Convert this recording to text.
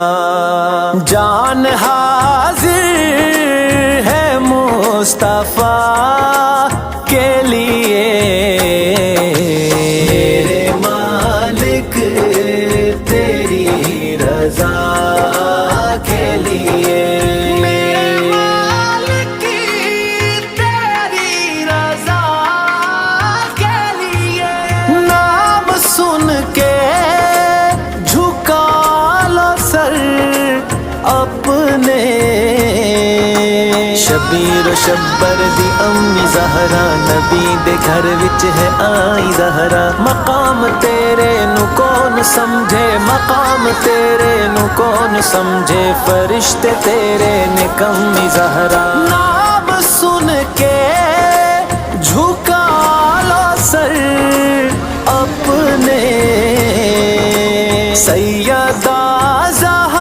جان حاضر ہے مصطفیٰ کے لیے، میرے مالک تیری رضا کے لیے، میرے مالک تیری رضا کے لیے، نام سن کے جھکا لو سر اپنے، شبیر و شبر دی امی زہرا، نبی دے گھر وچ ہے آئی زہرا، مقام تیرے نو کون سمجھے، مقام تیرے نو کون سمجھے، فرشتے تیرے نے کمی زہرا، نام سن کے جھکا لو سر اپنے، سیدہ